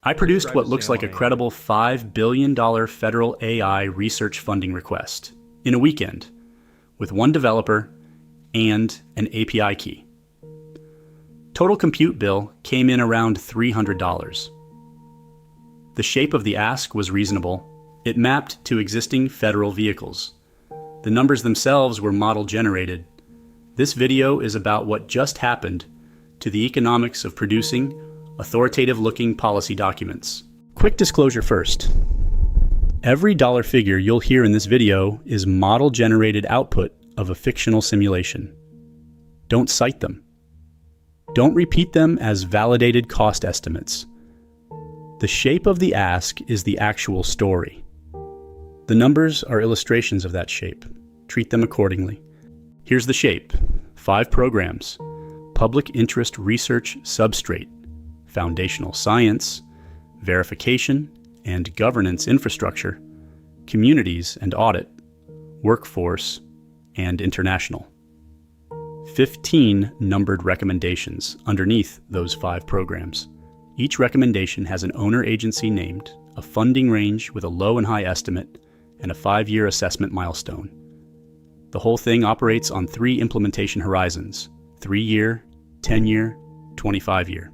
I produced what looks like a credible $5 billion federal AI research funding request in a weekend with one developer and an API key. Total compute bill came in around $300. The shape of the ask was reasonable. It mapped to existing federal vehicles. The numbers themselves were model generated. This video is about what just happened to the economics of producing authoritative-looking policy documents. Quick disclosure first. Every dollar figure you'll hear in this video is model-generated output of a fictional simulation. Don't cite them. Don't repeat them as validated cost estimates. The shape of the ask is the actual story. The numbers are illustrations of that shape. Treat them accordingly. Here's the shape. 5 programs. Public interest research substrate, foundational science, verification and governance infrastructure, communities and audit, workforce, and international. 15 numbered recommendations underneath those 5 programs. Each recommendation has an owner agency named, a funding range with a low and high estimate, and a 5-year assessment milestone. The whole thing operates on 3 implementation horizons: 3-year, 10-year, 25-year.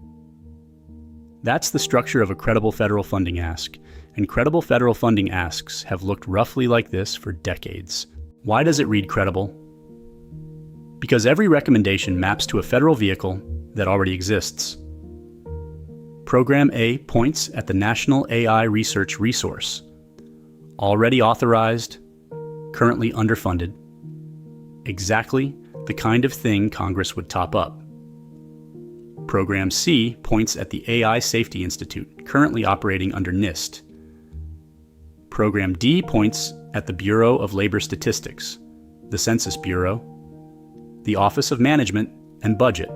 That's the structure of a credible federal funding ask, and credible federal funding asks have looked roughly like this for decades. Why does it read credible? Because every recommendation maps to a federal vehicle that already exists. Program A points at the National AI Research Resource, already authorized, currently underfunded, exactly the kind of thing Congress would top up. Program C points at the AI Safety Institute, currently operating under NIST. Program D points at the Bureau of Labor Statistics, the Census Bureau, the Office of Management and Budget,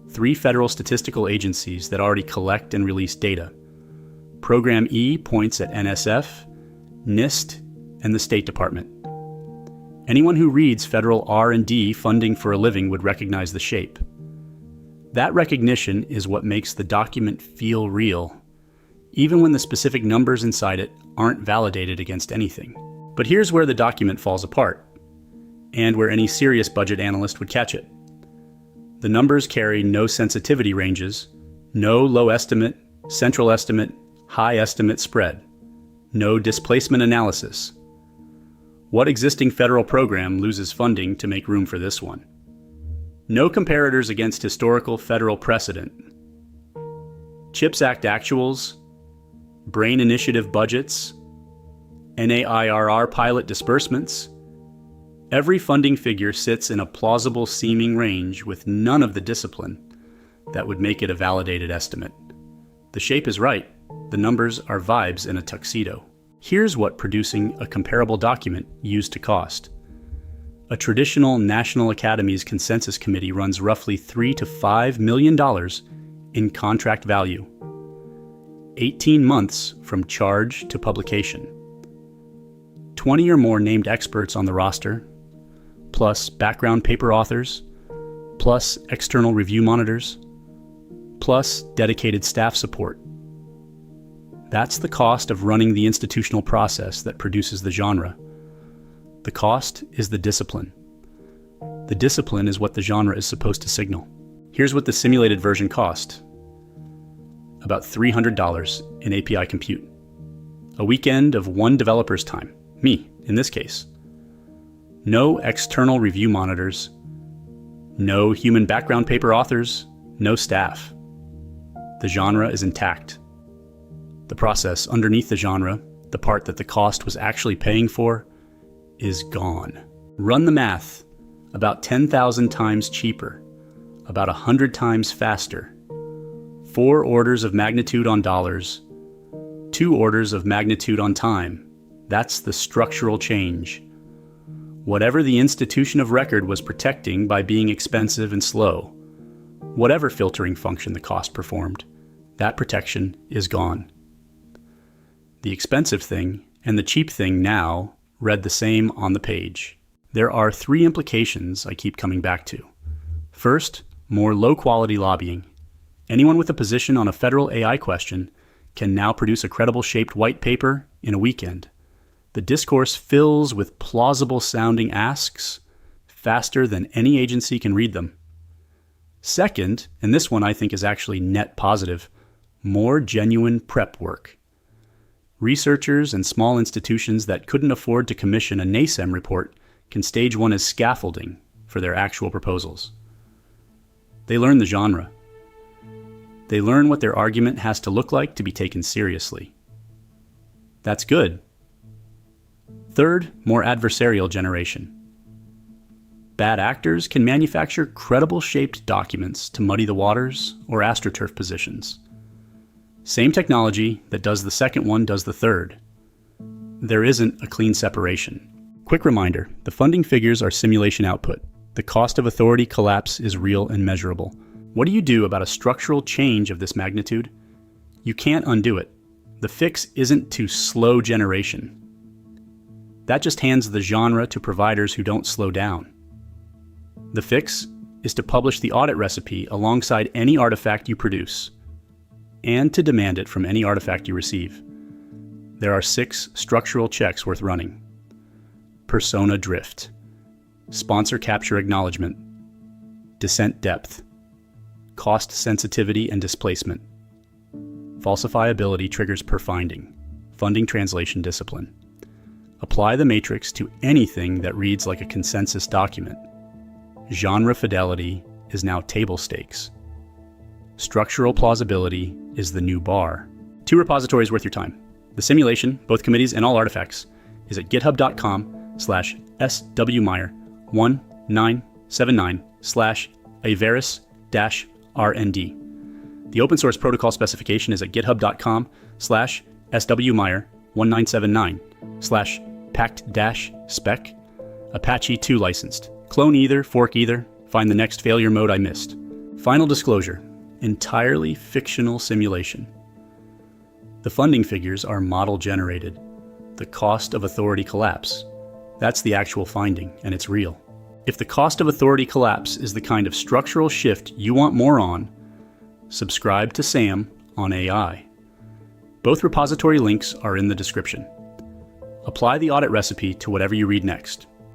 3 federal statistical agencies that already collect and release data. Program E points at NSF, NIST, and the State Department. Anyone who reads federal R&D funding for a living would recognize the shape. That recognition is what makes the document feel real, even when the specific numbers inside it aren't validated against anything. But here's where the document falls apart, and where any serious budget analyst would catch it. The numbers carry no sensitivity ranges, no low estimate, central estimate, high estimate spread, no displacement analysis. What existing federal program loses funding to make room for this one? No comparators against historical federal precedent. CHIPS Act actuals, Brain Initiative budgets, NAIRR pilot disbursements. Every funding figure sits in a plausible seeming range with none of the discipline that would make it a validated estimate. The shape is right. The numbers are vibes in a tuxedo. Here's what producing a comparable document used to cost. A traditional National Academies consensus committee runs roughly $3 to $5 million in contract value. 18 months from charge to publication. 20 or more named experts on the roster, plus background paper authors, plus external review monitors, plus dedicated staff support. That's the cost of running the institutional process that produces the genre. The cost is the discipline. The discipline is what the genre is supposed to signal. Here's what the simulated version cost. About $300 in API compute. A weekend of one developer's time, me in this case. No external review monitors, no human background paper authors, no staff. The genre is intact. The process underneath the genre, the part that the cost was actually paying for, is gone. Run the math. About 10,000 times cheaper, about 100 times faster. 4 orders of magnitude on dollars, 2 orders of magnitude on time. That's the structural change. Whatever the institution of record was protecting by being expensive and slow, whatever filtering function the cost performed, that protection is gone. The expensive thing and the cheap thing now read the same on the page. There are 3 implications I keep coming back to. First, more low-quality lobbying. Anyone with a position on a federal AI question can now produce a credible shaped white paper in a weekend. The discourse fills with plausible sounding asks faster than any agency can read them. Second, and this one I think is actually net positive, more genuine prep work. Researchers and small institutions that couldn't afford to commission a NASEM report can stage one as scaffolding for their actual proposals. They learn the genre. They learn what their argument has to look like to be taken seriously. That's good. Third, more adversarial generation. Bad actors can manufacture credible-shaped documents to muddy the waters or astroturf positions. Same technology that does the second one does the third. There isn't a clean separation. Quick reminder, the funding figures are simulation output. The cost of authority collapse is real and measurable. What do you do about a structural change of this magnitude? You can't undo it. The fix isn't to slow generation. That just hands the genre to providers who don't slow down. The fix is to publish the audit recipe alongside any artifact you produce, and to demand it from any artifact you receive. There are 6 structural checks worth running. Persona drift, sponsor capture acknowledgement, dissent depth, cost sensitivity and displacement, falsifiability triggers per finding, funding translation discipline. Apply the matrix to anything that reads like a consensus document. Genre fidelity is now table stakes. Structural plausibility is the new bar. 2 repositories worth your time. The simulation, both committees and all artifacts, is at github.com/swmeyer1979/Averis-RND. The open source protocol specification is at github.com/swmeyer1979/pact-spec, Apache 2 licensed. Clone either, fork either, find the next failure mode I missed. Final disclosure, entirely fictional simulation. The funding figures are model generated. The cost of authority collapse. That's the actual finding, and it's real. If the cost of authority collapse is the kind of structural shift you want more on, subscribe to SAM on AI. Both repository links are in the description. Apply the audit recipe to whatever you read next.